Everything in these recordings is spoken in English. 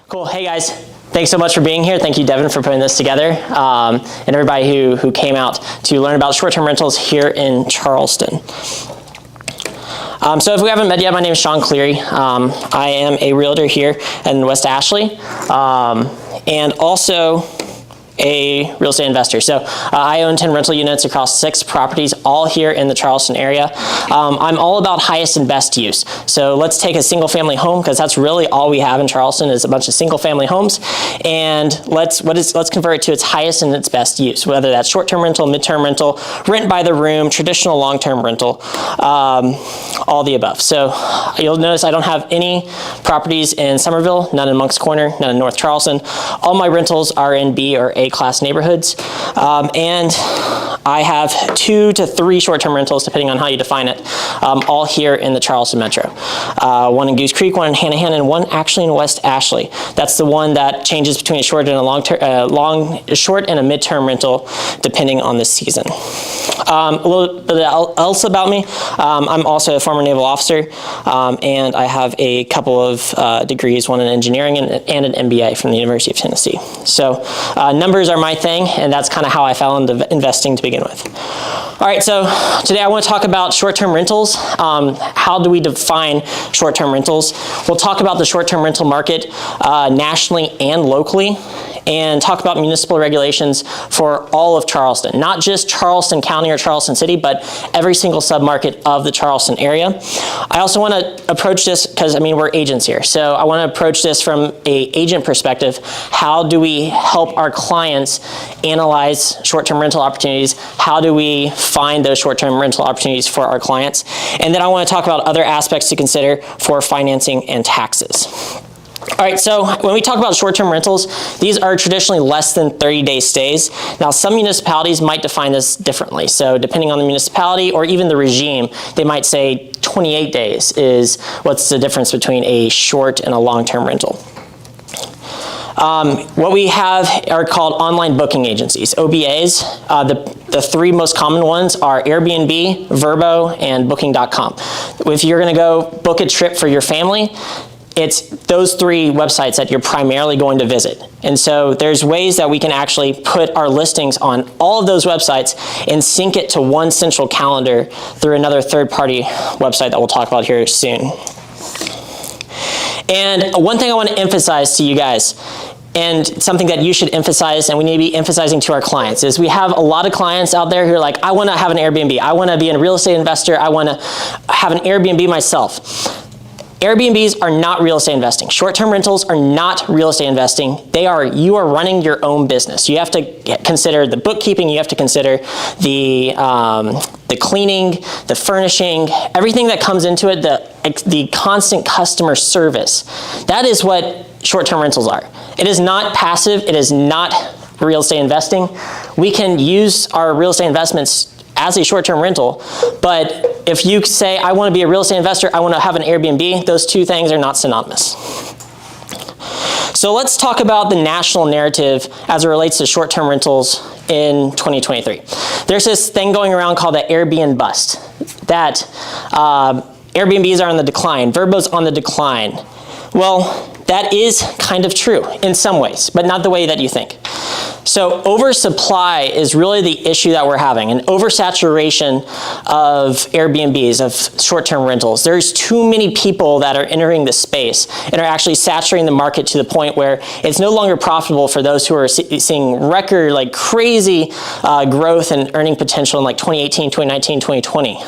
Cool. Hey guys, thanks so much for being here. Thank you, Devin, for putting this together, and everybody who came out to learn about short-term rentals here in Charleston. So if we haven't met yet, my name is Shawn Cleary. I am a realtor here in West Ashley, and also a real estate investor. So I own 10 rental units across 6 properties, all here in the Charleston area. I'm all about highest and best use. So let's take a single family home, because that's really all we have in Charleston is a bunch of single family homes, and let's convert it to its highest and its best use, whether that's short-term rental, mid-term rental, rent by the room, traditional long-term rental, all the above. So you'll notice I don't have any properties in Summerville, none in Moncks Corner, none in North Charleston. All my rentals are in B or A class neighborhoods, and I have 2 to 3 short-term rentals, depending on how you define it, all here in the Charleston metro. One in Goose Creek, one in Hanahan, and one actually in West Ashley. That's the one that changes between a short and a short and a mid-term rental, depending on the season. A little bit else about me: I'm also a former naval officer, and I have a couple of degrees, one in engineering and an MBA from the University of Tennessee. So numbers are my thing, and that's kind of how I fell into investing to begin with. All right, so today I want to talk about short-term rentals. How do we define short-term rentals? We'll talk about the short-term rental market nationally and locally, and talk about municipal regulations for all of Charleston, not just Charleston County or Charleston City, but every single submarket of the Charleston area. I also want to approach this, because I mean, we're agents here, so I want to approach this from an agent perspective. How do we help our clients analyze short-term rental opportunities? How do we find those short-term rental opportunities for our clients? And then I want to talk about other aspects to consider for financing and taxes. All right, so when we talk about short-term rentals, these are traditionally less than 30-day stays. Now, some municipalities might define this differently. So depending on the municipality or even the regime, they might say 28 days is what's the difference between a short and a long-term rental. What we have are called online booking agencies, OBAs. The 3 most common ones are Airbnb, Verbo, and Booking.com. If you're going to go book a trip for your family, it's those 3 websites that you're primarily going to visit. And so there's ways that we can actually put our listings on all of those websites and sync it to one central calendar through another third-party website that we'll talk about here soon. And one thing I want to emphasize to you guys, and something that you should emphasize and we need to be emphasizing to our clients, is we have a lot of clients out there who are like, I want to have an Airbnb. I want to be a real estate investor. I want to have an Airbnb myself. Airbnbs are not real estate investing. Short-term rentals are not real estate investing. You are running your own business. You have to consider the bookkeeping. You have to consider the cleaning, the furnishing, everything that comes into it, the constant customer service. That is what short-term rentals are. It is not passive. It is not real estate investing. We can use our real estate investments as a short-term rental, but if you say, I want to be a real estate investor, I want to have an Airbnb, those 2 things are not synonymous. So let's talk about the national narrative as it relates to short-term rentals in 2023. There's this thing going around called the Airbnb bust, that Airbnbs are on the decline, Verbo's on the decline. Well, that is kind of true in some ways, but not the way that you think. So oversupply is really the issue that we're having, an oversaturation of Airbnbs, of short-term rentals. There's too many people that are entering the space and are actually saturating the market to the point where it's no longer profitable for those who are seeing record, like crazy growth and earning potential in like 2018, 2019, 2020.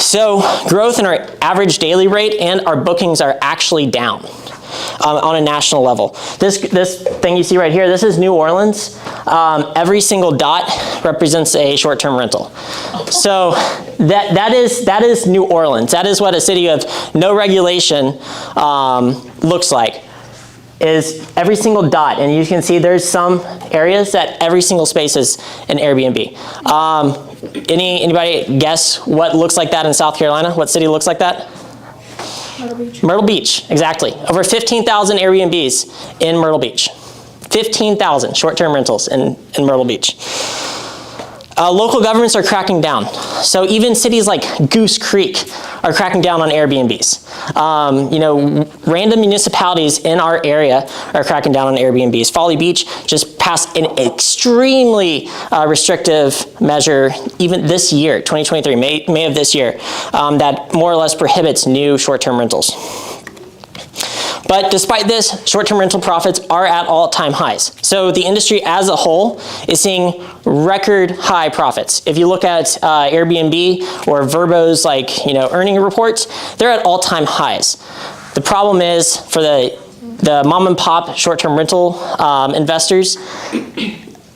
So growth in our average daily rate and our bookings are actually down on a national level. This thing you see right here, this is New Orleans. Every single dot represents a short-term rental. So that is New Orleans. That is what a city of no regulation looks like. Is every single dot, and you can see there's some areas that every single space is an Airbnb. Anybody guess what looks like that in South Carolina? What city looks like that? Myrtle Beach. Myrtle Beach, exactly. Over 15,000 Airbnbs in Myrtle Beach. 15,000 short-term rentals in Myrtle Beach. Local governments are cracking down. So even cities like Goose Creek are cracking down on Airbnbs. Random municipalities in our area are cracking down on Airbnbs. Folly Beach just passed an extremely restrictive measure even this year, 2023, May of this year, that more or less prohibits new short-term rentals. But despite this, short-term rental profits are at all-time highs. So the industry as a whole is seeing record high profits. If you look at Airbnb or Vrbo's earning reports, they're at all-time highs. The problem is for the mom and pop short-term rental investors,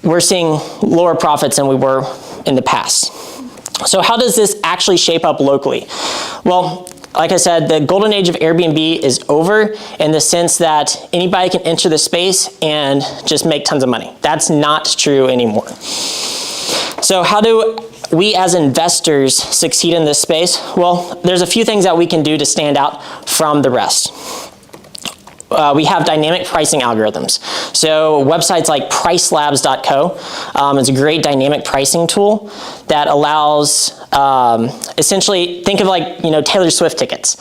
we're seeing lower profits than we were in the past. So how does this actually shape up locally? Well, like I said, the golden age of Airbnb is over in the sense that anybody can enter the space and just make tons of money. That's not true anymore. So how do we as investors succeed in this space? Well, there's a few things that we can do to stand out from the rest. We have dynamic pricing algorithms. So websites like pricelabs.co is a great dynamic pricing tool that allows, essentially, think of Taylor Swift tickets.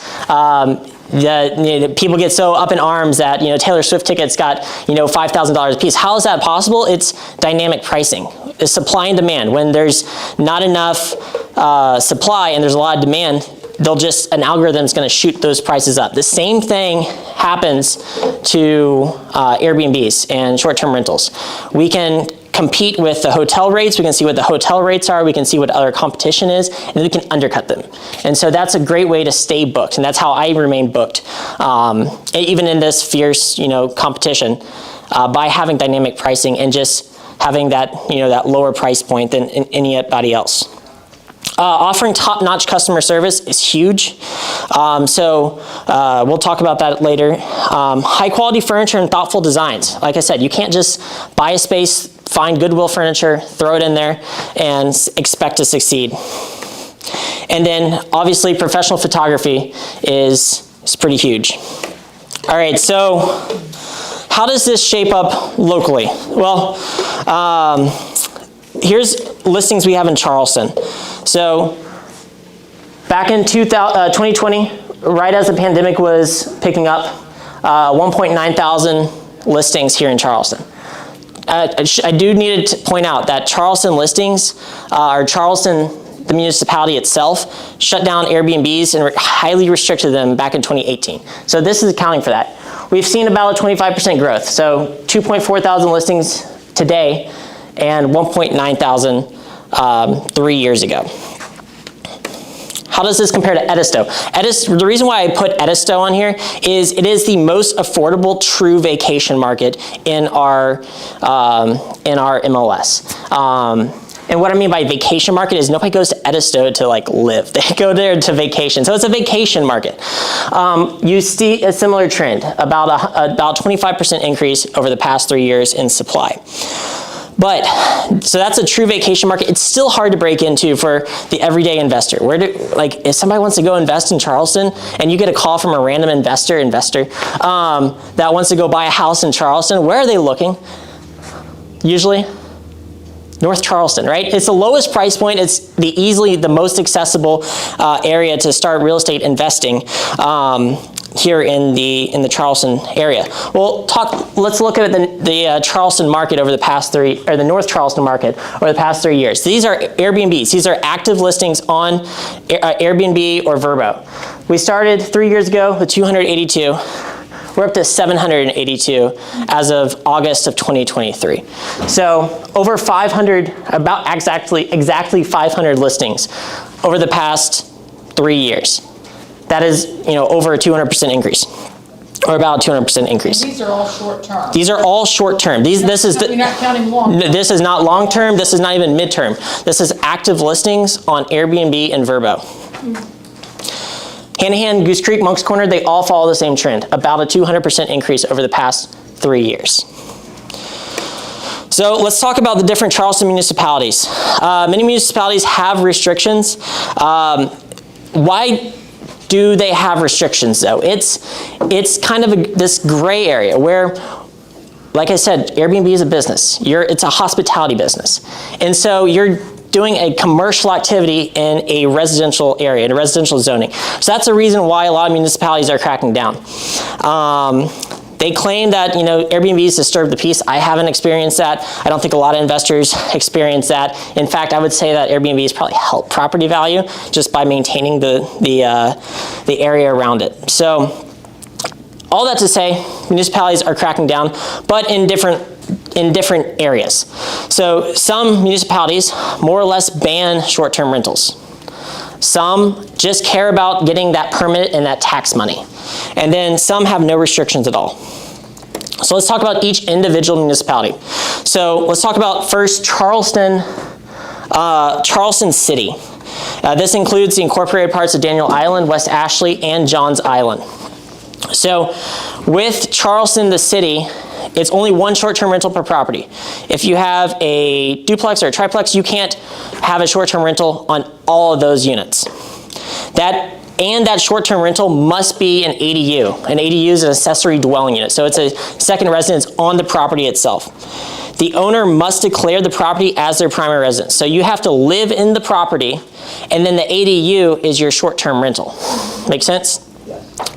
People get so up in arms that Taylor Swift tickets got $5,000 a piece. How is that possible? It's dynamic pricing. It's supply and demand. When there's not enough supply and there's a lot of demand, an algorithm's going to shoot those prices up. The same thing happens to Airbnbs and short-term rentals. We can compete with the hotel rates. We can see what the hotel rates are. We can see what other competition is, and then we can undercut them. And so that's a great way to stay booked, and that's how I remain booked, even in this fierce, competition, by having dynamic pricing and just having that, that lower price point than anybody else. Offering top-notch customer service is huge. We'll talk about that later. High-quality furniture and thoughtful designs. Like I said, you can't just buy a space, find Goodwill furniture, throw it in there, and expect to succeed. And then, obviously, professional photography is pretty huge. All right, so how does this shape up locally? Well, here's listings we have in Charleston. So back in 2020, right as the pandemic was picking up, 1.9 thousand listings here in Charleston. I do need to point out that Charleston listings, the municipality itself, shut down Airbnbs and highly restricted them back in 2018. So this is accounting for that. We've seen about a 25% growth. So 2.4 thousand listings today and 1.9 thousand 3 years ago. How does this compare to Edisto? The reason why I put Edisto on here is it is the most affordable true vacation market in our MLS. And what I mean by vacation market is nobody goes to Edisto to live. They go there to vacation. So it's a vacation market. You see a similar trend, about 25% increase over the past 3 years in supply. But, so that's a true vacation market. It's still hard to break into for the everyday investor. If somebody wants to go invest in Charleston and you get a call from a random investor that wants to go buy a house in Charleston, where are they looking? Usually North Charleston, right? It's the lowest price point. It's easily the most accessible area to start real estate investing here in the Charleston area. Let's look at the Charleston market over the past the North Charleston market over the past 3 years. These are Airbnbs. These are active listings on Airbnb or Vrbo. We started 3 years ago with 282. We're up to 782 as of August of 2023. So over 500, about exactly 500 listings over the past 3 years. That is, over a 200% increase, or about a 200% increase. These are all short term. These are all short term. You're not counting long term. This is not long term. This is not even midterm. This is active listings on Airbnb and Vrbo. Hanahan, Goose Creek, Moncks Corner, they all follow the same trend, about a 200% increase over the past 3 years. So let's talk about the different Charleston municipalities. Many municipalities have restrictions. Why do they have restrictions though? It's kind of this gray area where, like I said, Airbnb is a business. It's a hospitality business. And so you're doing a commercial activity in a residential area, in a residential zoning. So that's the reason why a lot of municipalities are cracking down. They claim that, Airbnbs disturb the peace. I haven't experienced that. I don't think a lot of investors experience that. In fact, I would say that Airbnbs probably help property value just by maintaining the area around it. So all that to say, municipalities are cracking down, but in different areas. So some municipalities more or less ban short-term rentals. Some just care about getting that permit and that tax money. And then some have no restrictions at all. So let's talk about each individual municipality. So let's talk about first Charleston City. This includes the incorporated parts of Daniel Island, West Ashley, and Johns Island. So with Charleston, the city, it's only one short-term rental per property. If you have a duplex or a triplex, you can't have a short-term rental on all of those units. That short-term rental must be an ADU. An ADU is an accessory dwelling unit, so it's a second residence on the property itself. The owner must declare the property as their primary residence. So you have to live in the property, and then the ADU is your short-term rental. Make sense?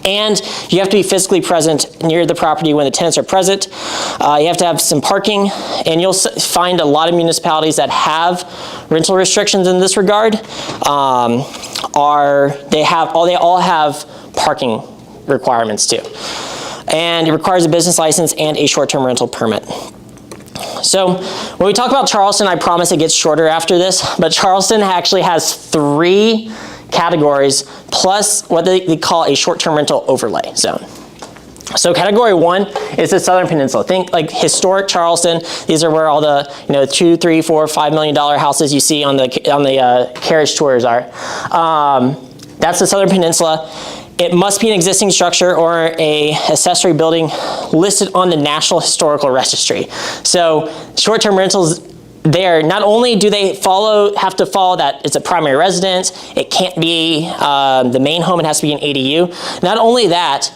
And you have to be physically present near the property when the tenants are present. You have to have some parking, and you'll find a lot of municipalities that have rental restrictions in this regard. They all have parking requirements too. And it requires a business license and a short-term rental permit. So when we talk about Charleston, I promise it gets shorter after this, but Charleston actually has 3 categories plus what they call a short-term rental overlay zone. So category 1 is the Southern Peninsula. Think like historic Charleston. These are where all the $2, $3, $4, $5 million houses you see on the carriage tours are. That's the Southern Peninsula. It must be an existing structure or a accessory building listed on the National Historical Registry. So short-term rentals there, not only do they have to follow that it's a primary residence, it can't be the main home, it has to be an ADU. Not only that,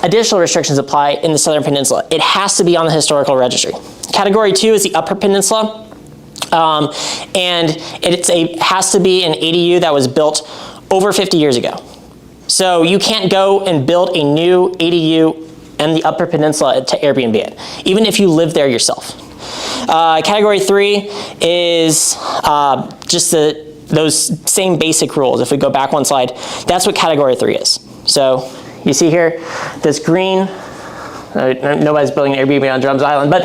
additional restrictions apply in the Southern Peninsula. It has to be on the Historical Registry. Category 2 is the Upper Peninsula, and it has to be an ADU that was built over 50 years ago. So you can't go and build a new ADU in the Upper Peninsula to Airbnb it, even if you live there yourself. Category 3 is just those same basic rules. If we go back one slide, that's what category 3 is. So you see here, this green, nobody's building an Airbnb on Drums Island, but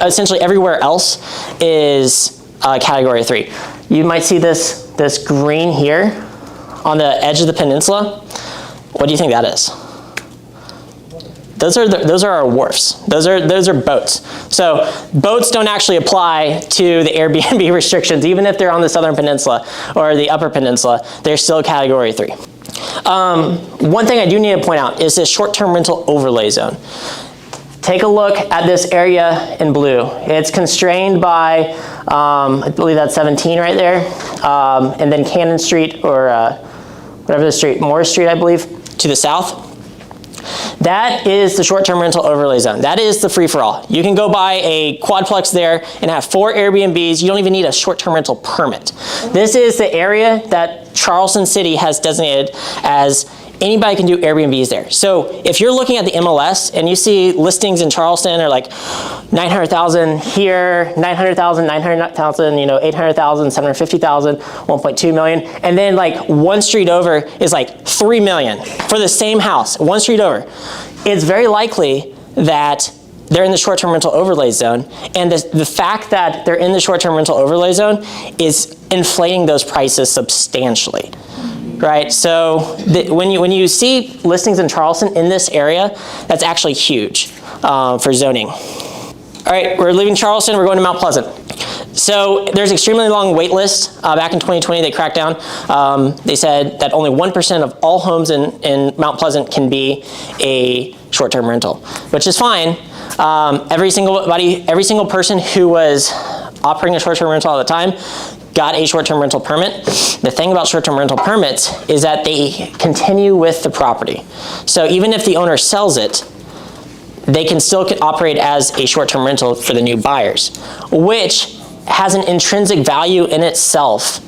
essentially everywhere else is category 3. You might see this green here on the edge of the peninsula. What do you think that is? Those are our wharfs. Those are boats. So boats don't actually apply to the Airbnb restrictions, even if they're on the Southern Peninsula or the Upper Peninsula. They're still category 3. One thing I do need to point out is this short-term rental overlay zone. Take a look at this area in blue. It's constrained by, I believe that's 17 right there, and then Cannon Street or whatever the street, Morris Street, I believe, to the south. That is the short-term rental overlay zone. That is the free-for-all. You can go buy a quadplex there and have 4 Airbnbs. You don't even need a short-term rental permit. This is the area that Charleston City has designated as anybody can do Airbnbs there. So if you're looking at the MLS and you see listings in Charleston are like 900,000 here, 900,000, 900,000, 800,000, 750,000, 1.2 million, and then like one street over is like 3 million for the same house, one street over. It's very likely that they're in the short-term rental overlay zone, and the fact that they're in the short-term rental overlay zone is inflating those prices substantially. Right, so when you see listings in Charleston in this area, that's actually huge for zoning. All right, we're leaving Charleston, we're going to Mount Pleasant. So there's extremely long wait list. Back in 2020, they cracked down. They said that only 1% of all homes in Mount Pleasant can be a short-term rental, which is fine. Every single person who was operating a short-term rental at the time got a short-term rental permit. The thing about short-term rental permits is that they continue with the property. So even if the owner sells it, they can still operate as a short-term rental for the new buyers, which has an intrinsic value in itself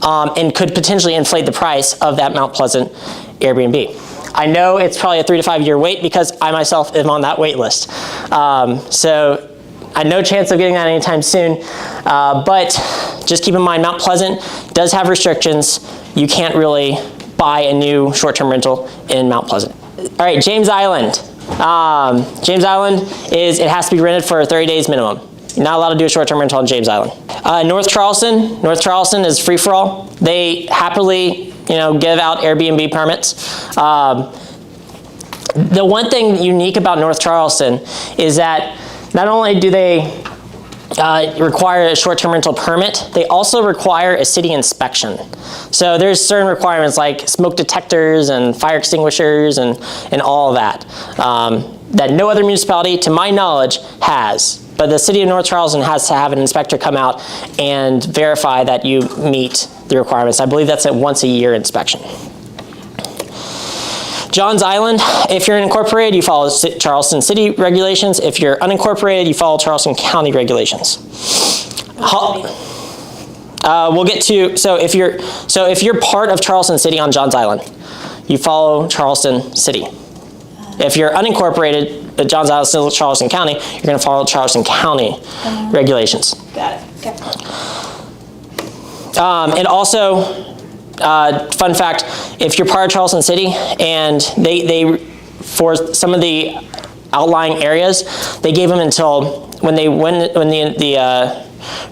and could potentially inflate the price of that Mount Pleasant Airbnb. I know it's probably a 3 to 5 year wait because I myself am on that wait list. So I have no chance of getting that anytime soon, but just keep in mind Mount Pleasant does have restrictions. You can't really buy a new short-term rental in Mount Pleasant. All right, James Island. James Island it has to be rented for 30 days minimum. You're not allowed to do a short-term rental on James Island. North Charleston is free for all. They happily, give out Airbnb permits. The one thing unique about North Charleston is that not only do they require a short-term rental permit, they also require a city inspection. So there's certain requirements like smoke detectors and fire extinguishers and all of that, that no other municipality, to my knowledge, has. But the city of North Charleston has to have an inspector come out and verify that you meet the requirements. I believe that's a once-a-year inspection. Johns Island, if you're incorporated, you follow Charleston City regulations. If you're unincorporated, you follow Charleston County regulations. We'll get to, so if you're part of Charleston City on Johns Island, you follow Charleston City. If you're unincorporated, Johns Island is still Charleston County, you're going to follow Charleston County regulations. Got it. Okay. And also, fun fact, if you're part of Charleston City and they for some of the outlying areas, they gave them until when the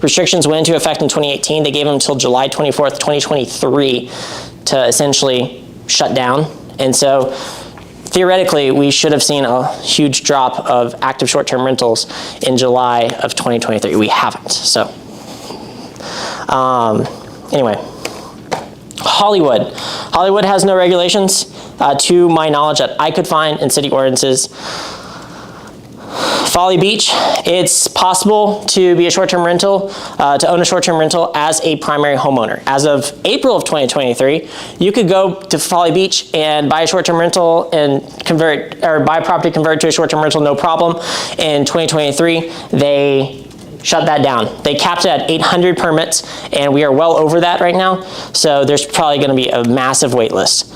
restrictions went into effect in 2018, they gave them until July 24th, 2023 to essentially shut down. And so theoretically, we should have seen a huge drop of active short-term rentals in July of 2023. We haven't. So anyway. Hollywood has no regulations, to my knowledge, that I could find in city ordinances. Folly Beach, it's possible to be a short-term rental, to own a short-term rental as a primary homeowner. As of April of 2023, you could go to Folly Beach and buy a short-term rental and buy a property, convert it to a short-term rental, no problem. In 2023, they shut that down. They capped it at 800 permits, and we are well over that right now. So there's probably going to be a massive wait list.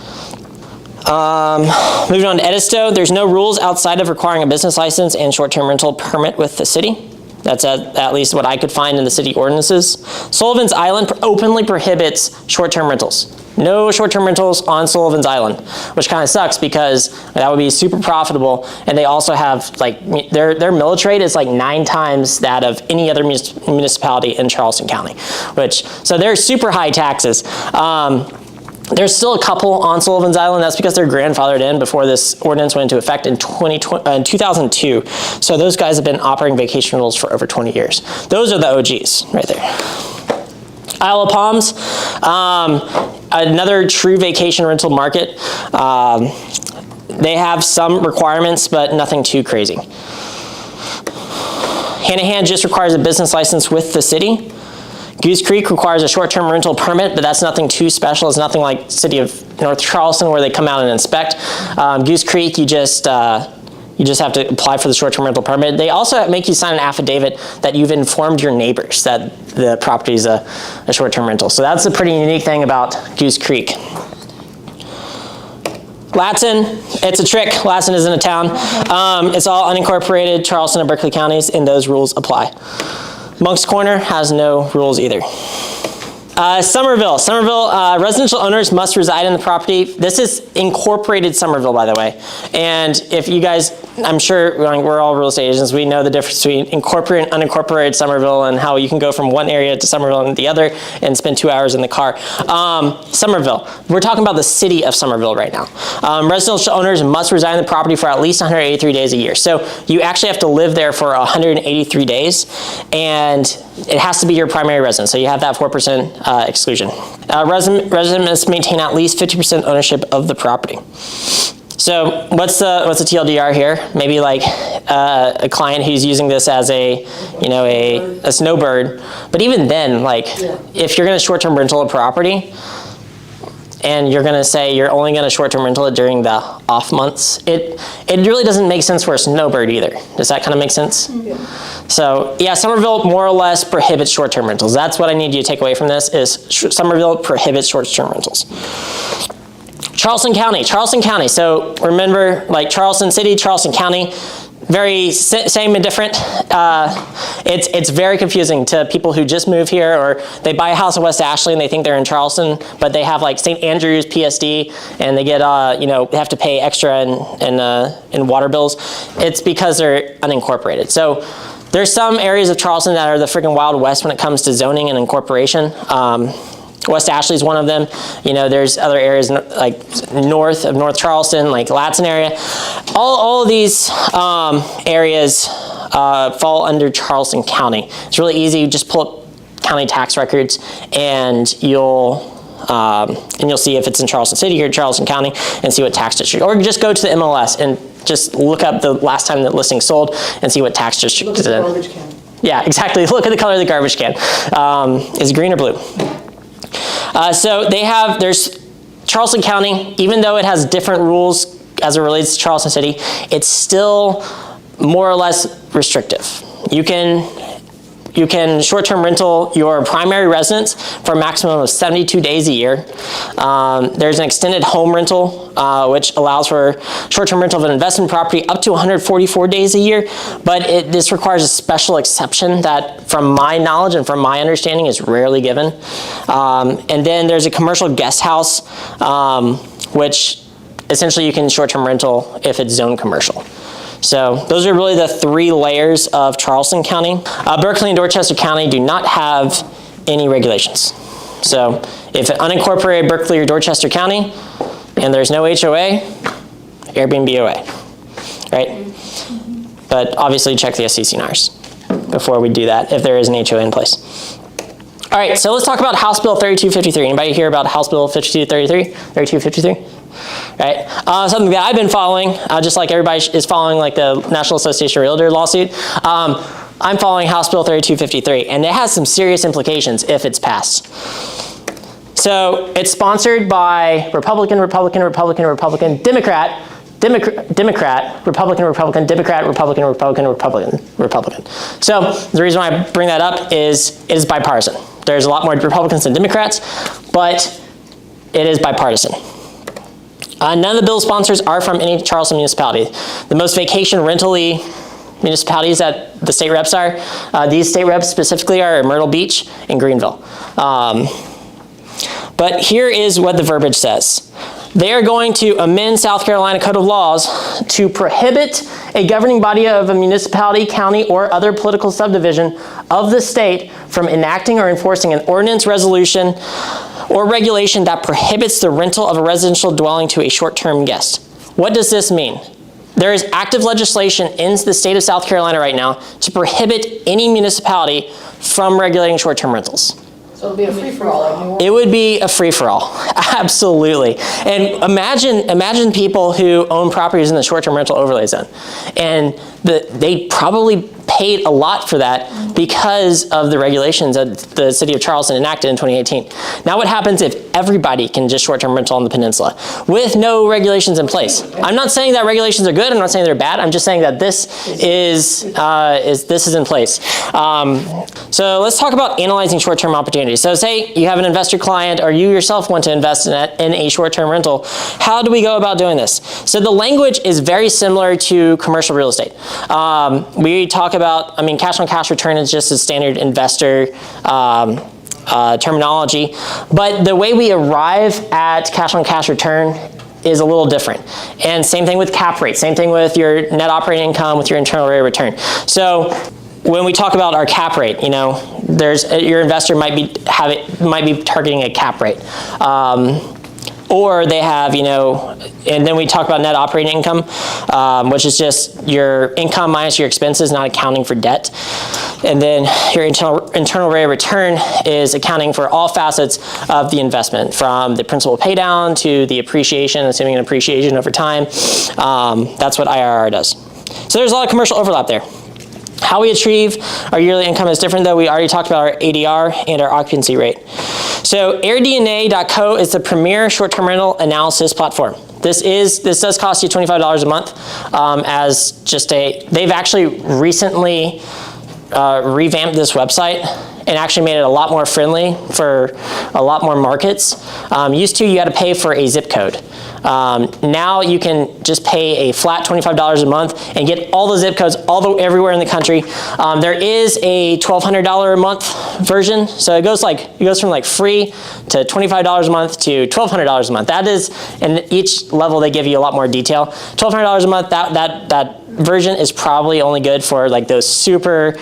Moving on to Edisto, there's no rules outside of requiring a business license and short-term rental permit with the city. That's at least what I could find in the city ordinances. Sullivan's Island openly prohibits short-term rentals. No short-term rentals on Sullivan's Island, which kind of sucks because that would be super profitable. And they also have their millage rate is like 9 times that of any other municipality in Charleston County, so they're super high taxes. There's still a couple on Sullivan's Island. That's because they're grandfathered in before this ordinance went into effect in 2002. So those guys have been operating vacation rentals for over 20 years. Those are the OGs right there. Isle of Palms, another true vacation rental market. They have some requirements, but nothing too crazy. Hanahan just requires a business license with the city. Goose Creek requires a short-term rental permit, but that's nothing too special. It's nothing like City of North Charleston where they come out and inspect. Goose Creek, you just have to apply for the short-term rental permit. They also make you sign an affidavit that you've informed your neighbors that the property is a short-term rental. So that's a pretty unique thing about Goose Creek. Latson, it's a trick. Latson isn't a town. It's all unincorporated Charleston and Berkeley counties, and those rules apply. Moncks Corner has no rules either. Summerville, residential owners must reside in the property. This is incorporated Summerville, by the way. And if you guys, I'm sure we're all real estate agents, we know the difference between incorporated and unincorporated Summerville and how you can go from one area to Summerville and the other and spend 2 hours in the car. Summerville, we're talking about the city of Summerville right now. Residential owners must reside in the property for at least 183 days a year. So you actually have to live there for 183 days, and it has to be your primary residence. So you have that 4% exclusion. Residents maintain at least 50% ownership of the property. So what's the TLDR here? Maybe like a client who's using this as a snowbird. But even then, if you're going to short-term rental a property, and you're going to say you're only going to short-term rental it during the off months, it really doesn't make sense for a snowbird either. Does that kind of make sense? Yeah. So yeah, Summerville more or less prohibits short-term rentals. That's what I need you to take away from this is Summerville prohibits short-term rentals. Charleston County. So remember, like Charleston City, Charleston County, very same and different. It's very confusing to people who just move here or they buy a house in West Ashley and they think they're in Charleston, but they have like St. Andrews PSD and they get they have to pay extra in water bills. It's because they're unincorporated. So there's some areas of Charleston that are the freaking Wild West when it comes to zoning and incorporation. West Ashley is one of them. There's other areas like north of North Charleston, like Latson area. All of these areas fall under Charleston County. It's really easy. You just pull up county tax records, and you'll see if it's in Charleston City or Charleston County, and see what tax district. Or just go to the MLS and just look up the last time that listing sold and see what tax district it's in. Look at the garbage can. Yeah, exactly. Look at the color of the garbage can. Is it green or blue? So there's Charleston County, even though it has different rules as it relates to Charleston City, it's still more or less restrictive. You can short-term rental your primary residence for a maximum of 72 days a year. There's an extended home rental, which allows for short-term rental of an investment property up to 144 days a year, but this requires a special exception that, from my knowledge and from my understanding, is rarely given. And then there's a commercial guest house, which essentially you can short-term rental if it's zoned commercial. So those are really the three layers of Charleston County. Berkeley and Dorchester County do not have any regulations. So if an unincorporated Berkeley or Dorchester County and there's no HOA, Airbnb away, right? But obviously check the SCCNRs before we do that if there is an HOA in place. All right, so let's talk about House Bill 3253. Anybody hear about House Bill 3253? Right, something that I've been following, just like everybody is following, like the National Association of Realtor lawsuit. I'm following House Bill 3253, and it has some serious implications if it's passed. So it's sponsored by Republican, Democrat, Republican, Democrat, Republican. So the reason why I bring that up is it is bipartisan. There's a lot more Republicans than Democrats, but it is bipartisan. None of the bill sponsors are from any Charleston municipality. The most vacation rental-y municipalities that the state reps are, these state reps specifically are Myrtle Beach and Greenville. But here is what the verbiage says. They are going to amend South Carolina Code of Laws to prohibit a governing body of a municipality, county, or other political subdivision of the state from enacting or enforcing an ordinance, resolution, or regulation that prohibits the rental of a residential dwelling to a short-term guest. What does this mean? There is active legislation in the state of South Carolina right now to prohibit any municipality from regulating short-term rentals. So it'll be a free-for-all. It would be a free-for-all, absolutely. And imagine people who own properties in the short-term rental overlay zone, and they probably paid a lot for that because of the regulations that the city of Charleston enacted in 2018. Now what happens if everybody can just short-term rental on the peninsula with no regulations in place? I'm not saying that regulations are good, I'm not saying they're bad, I'm just saying that this is in place. So let's talk about analyzing short-term opportunities. So say you have an investor client or you yourself want to invest in a short-term rental. How do we go about doing this? So the language is very similar to commercial real estate. We talk about, cash-on-cash return is just a standard investor terminology, but the way we arrive at cash-on-cash return is a little different. And same thing with cap rate, same thing with your net operating income, with your internal rate of return. So when we talk about our cap rate, your investor might be targeting a cap rate. Or they have, and then we talk about net operating income, which is just your income minus your expenses, not accounting for debt. And then your internal rate of return is accounting for all facets of the investment, from the principal pay down to the appreciation, assuming an appreciation over time. That's what IRR does. So there's a lot of commercial overlap there. How we achieve our yearly income is different though. We already talked about our ADR and our occupancy rate. So airdna.co is the premier short-term rental analysis platform. This does cost you $25 a month they've actually recently revamped this website and actually made it a lot more friendly for a lot more markets. Used to, you had to pay for a zip code. Now you can just pay a flat $25 a month and get all the zip codes everywhere in the country. There is a $1,200 a month version, so it goes from like free to $25 a month to $1,200 a month. That is, and each level they give you a lot more detail. $1,200 a month. That version is probably only good for like those super,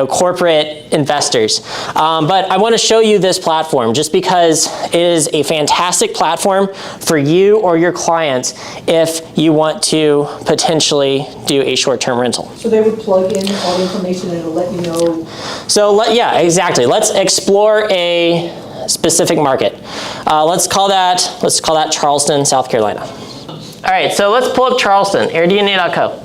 corporate investors. But I want to show you this platform just because it is a fantastic platform for you or your clients if you want to potentially do a short-term rental. So they would plug in all the information and it'll let you know. So yeah, exactly. Let's explore a specific market. Let's call that Charleston, South Carolina. All right, so let's pull up Charleston, airdna.co.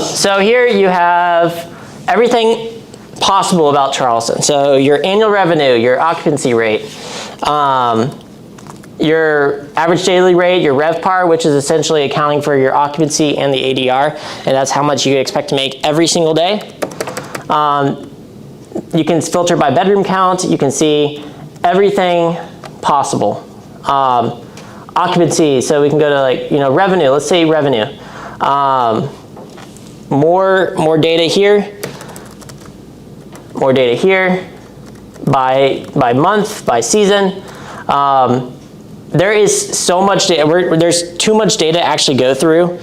So here you have everything possible about Charleston. So your annual revenue, your occupancy rate, your average daily rate, your RevPAR, which is essentially accounting for your occupancy and the ADR, and that's how much you expect to make every single day. You can filter by bedroom count. You can see everything possible. Occupancy, so we can go to revenue. Let's say revenue. More data here. More data here. By month, by season. There is so much data. There's too much data to actually go through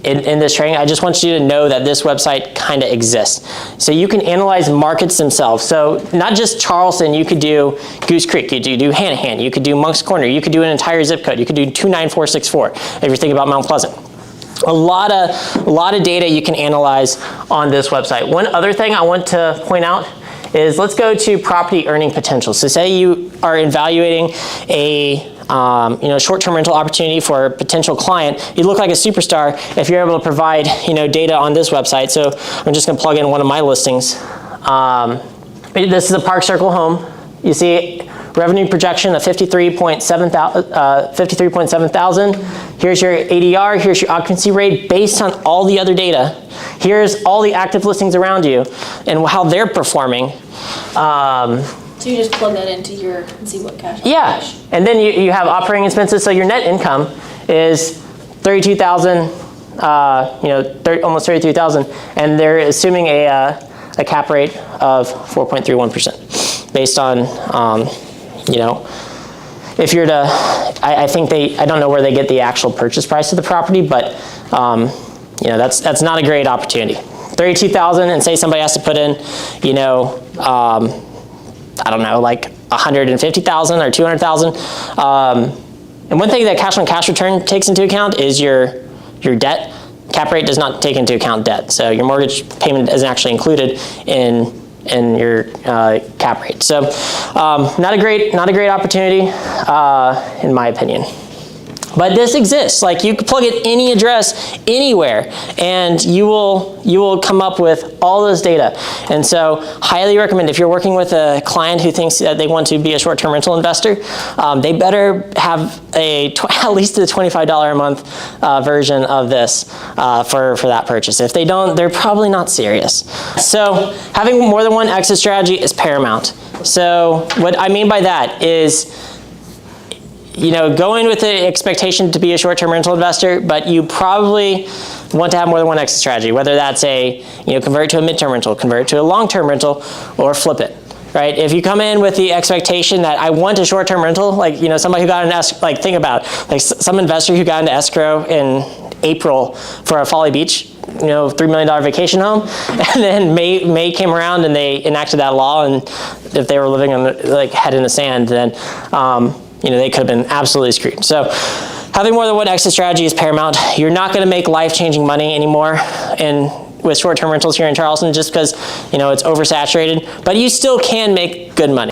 in this training. I just want you to know that this website kind of exists. So you can analyze markets themselves. So not just Charleston, you could do Goose Creek, you could do Hanahan, you could do Moncks Corner, you could do an entire zip code, you could do 29464 if you're thinking about Mount Pleasant. A lot of data you can analyze on this website. One other thing I want to point out is let's go to property earning potential. So say you are evaluating a short-term rental opportunity for a potential client. You look like a superstar if you're able to provide data on this website. So I'm just going to plug in one of my listings. This is a Park Circle home. You see revenue projection of 53.7 thousand. Here's your ADR. Here's your occupancy rate based on all the other data. Here's all the active listings around you and how they're performing. So you just plug that into your and see what cash. Yeah, and then you have operating expenses. So your net income is 32,000. Almost 33,000, and they're assuming a cap rate of 4.31% based on if you're to, I don't know where they get the actual purchase price of the property, but that's not a great opportunity. 32,000, and say somebody has to put in, I don't know, like 150,000 or 200,000. And one thing that cash on cash return takes into account is your debt. Cap rate does not take into account debt, so your mortgage payment isn't actually included in your cap rate. So not a great opportunity in my opinion. But this exists. Like, you can plug in any address anywhere and you will come up with all this data. And so highly recommend, if you're working with a client who thinks that they want to be a short-term rental investor, they better have at least a $25 a month version of this for that purchase. If they don't, they're probably not serious. So having more than one exit strategy is paramount. So what I mean by that is, go in with the expectation to be a short-term rental investor, but you probably want to have more than one exit strategy, whether that's convert to a midterm rental, convert to a long-term rental, or flip it, right? If you come in with the expectation that I want a short-term rental, somebody who got an think about, some investor who got into escrow in April for a Folly Beach, $3 million vacation home, and then May came around and they enacted that law, and if they were living on head in the sand, then they could have been absolutely screwed. So having more than one exit strategy is paramount. You're not going to make life-changing money anymore in with short-term rentals here in Charleston just because, you know, it's oversaturated, but you still can make good money.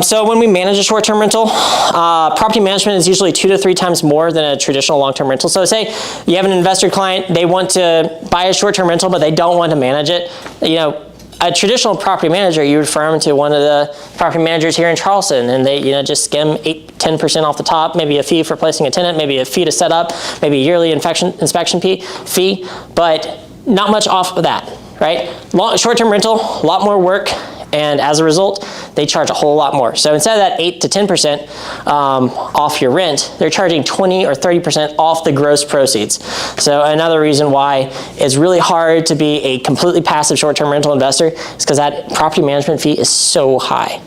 So when we manage a short-term rental, property management is usually 2 to 3 times more than a traditional long-term rental. So say you have an investor client, they want to buy a short-term rental, but they don't want to manage it. You know, a traditional property manager, you refer them to one of the property managers here in Charleston, and they, you know, just skim 10% off the top, maybe a fee for placing a tenant, maybe a fee to set up, maybe a yearly inspection fee, but not much off of that, right? Short-term rental, a lot more work, and as a result, they charge a whole lot more. So instead of that 8 to 10% off your rent, they're charging 20 or 30% off the gross proceeds. So another reason why it's really hard to be a completely passive short-term rental investor is because that property management fee is so high.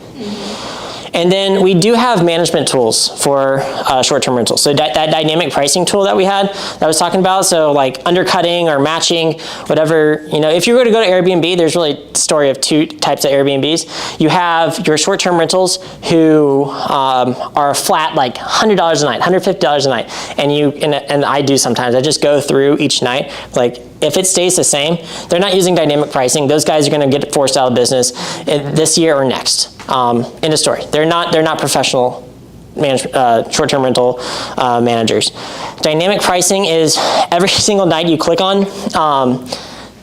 And then we do have management tools for short-term rentals. So that dynamic pricing tool that we had, that I was talking about, so like undercutting or matching, whatever, you know, if you were to go to Airbnb, there's really a story of 2 types of Airbnbs. You have your short-term rentals who are flat, like $100 a night, $150 a night. And I do sometimes, I just go through each night, like, if it stays the same, they're not using dynamic pricing. Those guys are going to get forced out of business this year or next. End of story. They're not professional short-term rental managers. Dynamic pricing is every single night you click on,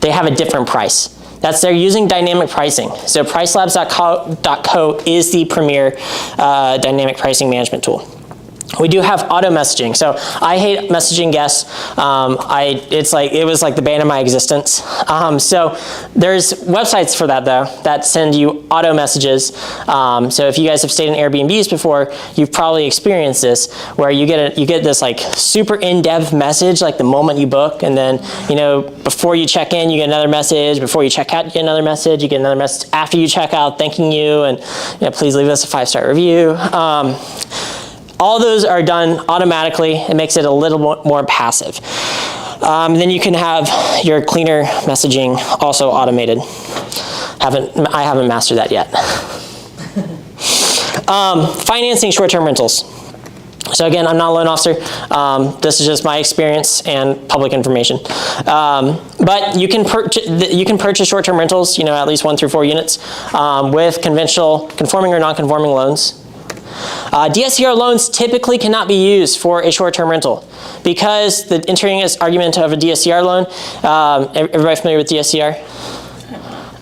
they have a different price. They're using dynamic pricing. So pricelabs.co is the premier dynamic pricing management tool. We do have auto messaging. So I hate messaging guests. It was like the bane of my existence. So there's websites for that though that send you auto messages. So if you guys have stayed in Airbnbs before, you've probably experienced this, where you get this like super in-depth message like the moment you book, and then, you know, before you check in, you get another message. Before you check out, you get another message. You get another message after you check out, thanking you, and, you know, please leave us a 5-star review. All those are done automatically. It makes it a little more passive. Then you can have your cleaner messaging also automated. I haven't mastered that yet. Financing short-term rentals. So again, I'm not a loan officer. This is just my experience and public information. But you can purchase short-term rentals, you know, at least 1 through 4 units with conventional conforming or non-conforming loans. DSCR loans typically cannot be used for a short-term rental because the entering argument of a DSCR loan, everybody familiar with DSCR?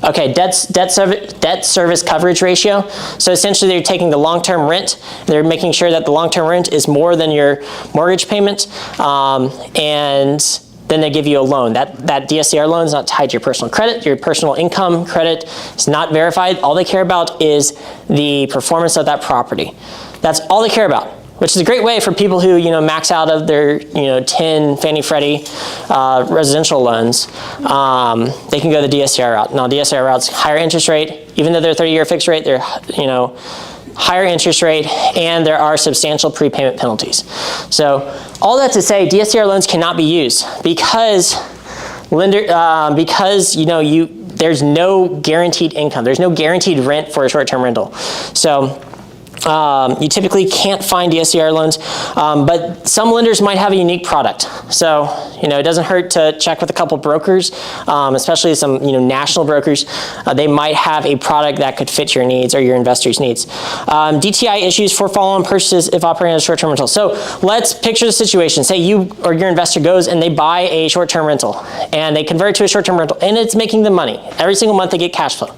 Okay, debt service coverage ratio. So essentially they're taking the long-term rent, they're making sure that the long-term rent is more than your mortgage payment, and then they give you a loan. That DSCR loan is not tied to your personal credit. Your personal income credit is not verified. All they care about is the performance of that property. That's all they care about, which is a great way for people who, you know, max out of their, you know, 10 Fannie Freddie residential loans. They can go the DSCR route. Now, DSCR route's higher interest rate. Even though they're 30-year fixed rate, they're, you know, higher interest rate, and there are substantial prepayment penalties. So all that to say, DSCR loans cannot be used because you know, there's no guaranteed income. There's no guaranteed rent for a short-term rental. So you typically can't find DSCR loans, but some lenders might have a unique product. So, you know, it doesn't hurt to check with a couple brokers, especially some, you know, national brokers. They might have a product that could fit your needs or your investors' needs. DTI issues for follow-on purchases if operating as a short-term rental. So let's picture the situation. Say you or your investor goes and they buy a short-term rental and they convert it to a short-term rental and it's making them money. Every single month they get cash flow.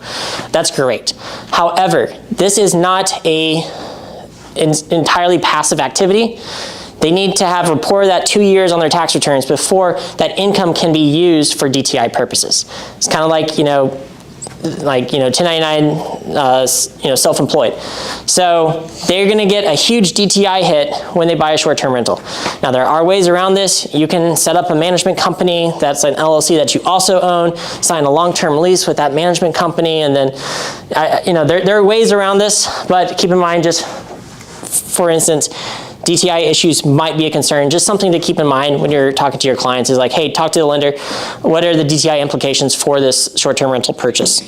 That's great. However, this is not a entirely passive activity. They need to have report that 2 years on their tax returns before that income can be used for DTI purposes. It's kind of like, you know, 1099, you know, self-employed. So they're going to get a huge DTI hit when they buy a short-term rental. Now there are ways around this. You can set up a management company that's an LLC that you also own, sign a long-term lease with that management company, and then, you know, there are ways around this. But keep in mind, just for instance, DTI issues might be a concern. Just something to keep in mind when you're talking to your clients is like, hey, talk to the lender. What are the DTI implications for this short-term rental purchase?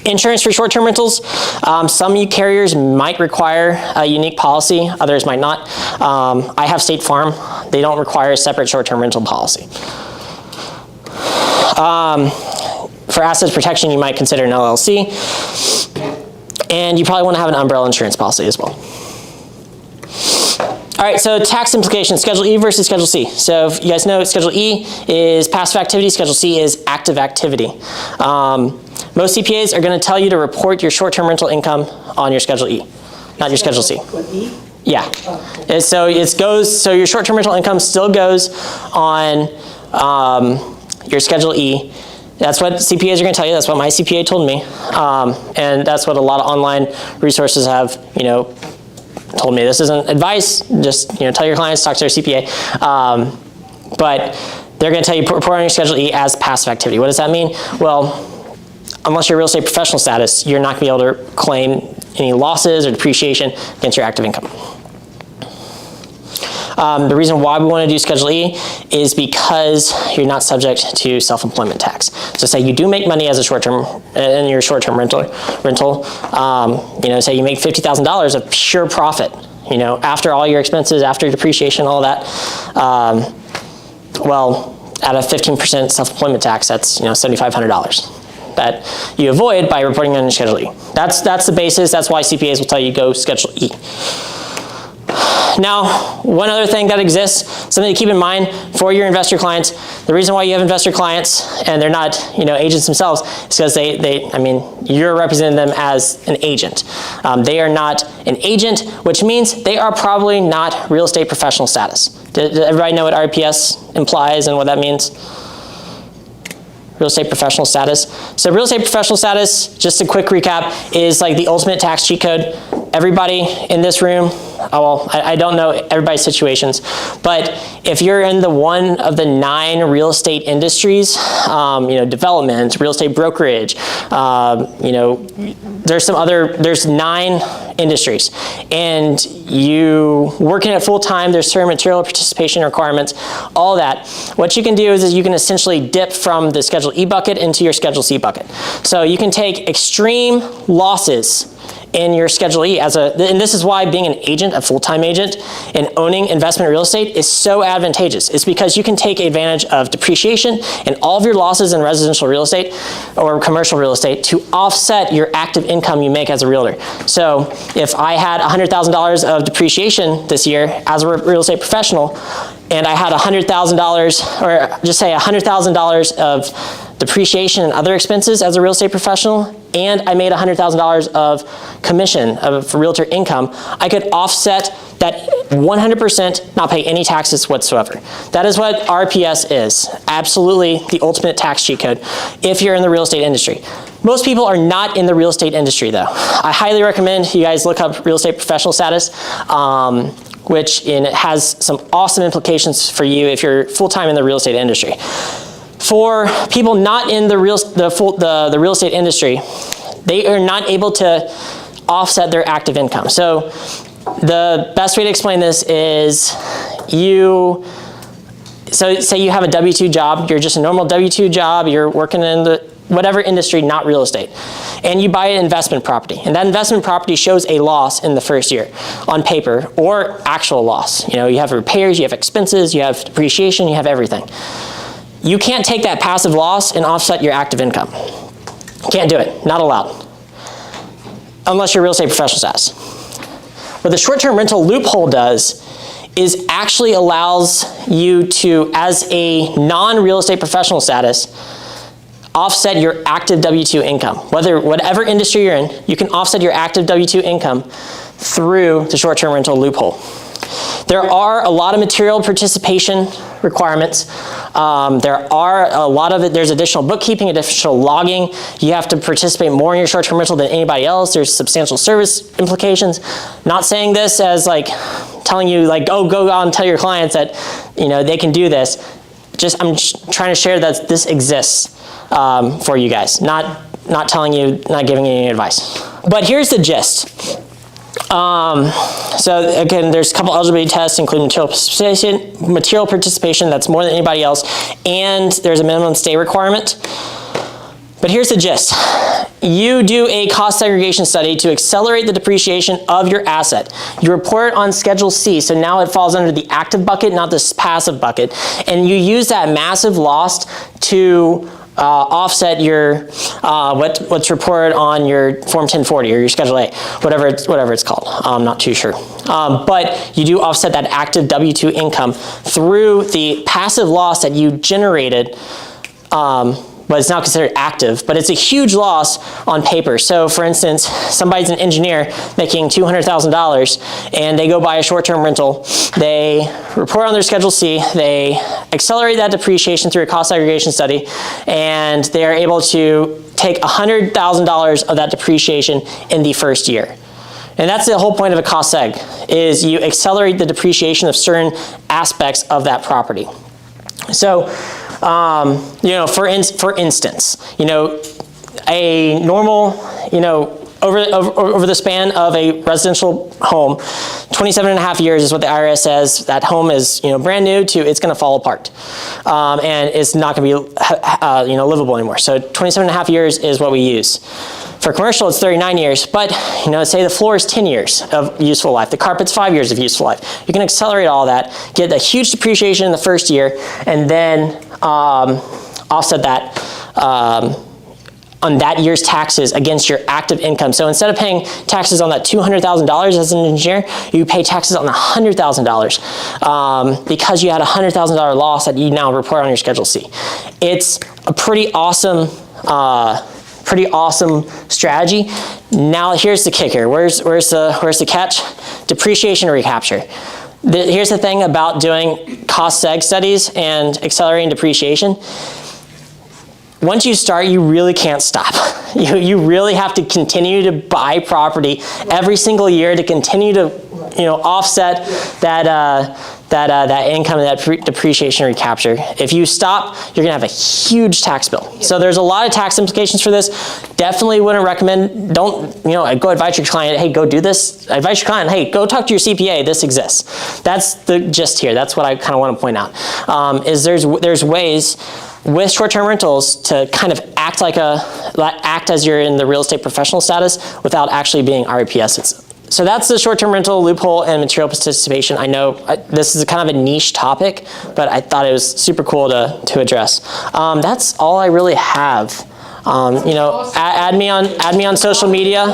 Insurance for short-term rentals. Some carriers might require a unique policy. Others might not. I have State Farm. They don't require a separate short-term rental policy. for assets protection, you might consider an LLC. And you probably want to have an umbrella insurance policy as well. All right, so tax implications, Schedule E versus Schedule C. So if you guys know, Schedule E is passive activity, Schedule C is active activity. Most CPAs are going to tell you to report your short-term rental income on your Schedule E, not your Schedule C. What, E? Yeah. So your short-term rental income still goes on your Schedule E. That's what CPAs are going to tell you. That's what my CPA told me, and that's what a lot of online resources have, told me. This isn't advice. Just tell your clients, talk to their CPA. But they're going to tell you report on your Schedule E as passive activity. What does that mean? Well, unless you're real estate professional status, you're not going to be able to claim any losses or depreciation against your active income. The reason why we want to do Schedule E is because you're not subject to self-employment tax. So say you do make money as a short-term, in your short-term rental, say you make $50,000 of pure profit, after all your expenses, after depreciation, all that, well, at a 15% self-employment tax, that's, $7,500 that you avoid by reporting on your Schedule E. That's the basis. That's why CPAs will tell you go Schedule E. Now, one other thing that exists, something to keep in mind for your investor clients, the reason why you have investor clients and they're not, agents themselves is because you're representing them as an agent. They are not an agent, which means they are probably not real estate professional status. Does everybody know what RPS implies and what that means? Real estate professional status. So real estate professional status, just a quick recap, is like the ultimate tax cheat code. Everybody in this room, I don't know everybody's situations, but if you're in one of the 9 real estate industries, development, real estate brokerage, there's 9 industries, and you working at full time, there's certain material participation requirements, all that. What you can do is you can essentially dip from the Schedule E bucket into your Schedule C bucket. So you can take extreme losses in your Schedule E and this is why being an agent, a full-time agent, and owning investment real estate is so advantageous. It's because you can take advantage of depreciation and all of your losses in residential real estate or commercial real estate to offset your active income you make as a realtor. So if I had $100,000 of depreciation this year as a real estate professional, and I had $100,000, or just say $100,000 of depreciation and other expenses as a real estate professional, and I made $100,000 of commission of realtor income, I could offset that 100%, not pay any taxes whatsoever. That is what RPS is. Absolutely the ultimate tax cheat code if you're in the real estate industry. Most people are not in the real estate industry though. I highly recommend you guys look up real estate professional status, it has some awesome implications for you if you're full-time in the real estate industry. For people not in the real estate industry, they are not able to offset their active income. So the best way to explain this is say you have a W-2 job, you're just a normal W-2 job, you're working in the whatever industry, not real estate, and you buy an investment property, and that investment property shows a loss in the first year on paper or actual loss. You have repairs, you have expenses, you have depreciation, you have everything. You can't take that passive loss and offset your active income. Can't do it, not allowed. Unless you're real estate professional status. What the short-term rental loophole does is actually allows you to, as a non-real estate professional status, offset your active W-2 income. Whatever industry you're in, you can offset your active W-2 income through the short-term rental loophole. There are a lot of material participation requirements. There's additional bookkeeping, additional logging. You have to participate more in your short-term rental than anybody else. There's substantial service implications. Not saying this as telling you go out and tell your clients that they can do this. I'm just trying to share that this exists for you guys. Not telling you, not giving you any advice. But here's the gist. So again, there's a couple eligibility tests, including material participation that's more than anybody else, and there's a minimum stay requirement. But here's the gist. You do a cost segregation study to accelerate the depreciation of your asset. You report it on Schedule C, so now it falls under the active bucket, not this passive bucket, and you use that massive loss to offset your what's reported on your Form 1040 or your Schedule A, whatever it's called. I'm not too sure. But you do offset that active W-2 income through the passive loss that you generated, but it's not considered active, but it's a huge loss on paper. So for instance, somebody's an engineer making $200,000 and they go buy a short-term rental, they report on their Schedule C, they accelerate that depreciation through a cost aggregation study, and they are able to take $100,000 of that depreciation in the first year. And that's the whole point of a cost seg, is you accelerate the depreciation of certain aspects of that property. So, you know, for instance, you know, a normal, you know, over the span of a residential home, 27.5 years is what the IRS says. That home is, you know, brand new to it's going to fall apart, and it's not going to be, you know, livable anymore. So 27.5 years is what we use. For commercial, it's 39 years, but, you know, say the floor is 10 years of useful life. The carpet's 5 years of useful life. You can accelerate all that, get a huge depreciation in the first year, and then offset that on that year's taxes against your active income. So instead of paying taxes on that $200,000 as an engineer, you pay taxes on the $100,000 because you had a $100,000 loss that you now report on your Schedule C. It's a pretty awesome strategy. Now here's the kicker. Where's the catch? Depreciation recapture. Here's the thing about doing cost seg studies and accelerating depreciation. Once you start, you really can't stop. You really have to continue to buy property every single year to continue to, you know, offset that income and that depreciation recapture. If you stop, you're gonna have a huge tax bill. So there's a lot of tax implications for this. Definitely wouldn't recommend, don't, you know, go advise your client, hey, go do this. Advise your client, hey, go talk to your CPA, this exists. That's the gist here. That's what I kind of want to point out, is there's ways with short-term rentals to kind of act as you're in the real estate professional status without actually being REPS. So that's the short-term rental loophole and material participation. I know this is kind of a niche topic, but I thought it was super cool to address. That's all I really have. You know, add me on social media.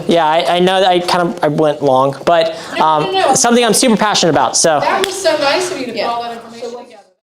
Yeah, I know that I went long, but something I'm super passionate about. So that was so nice of you to put all that information.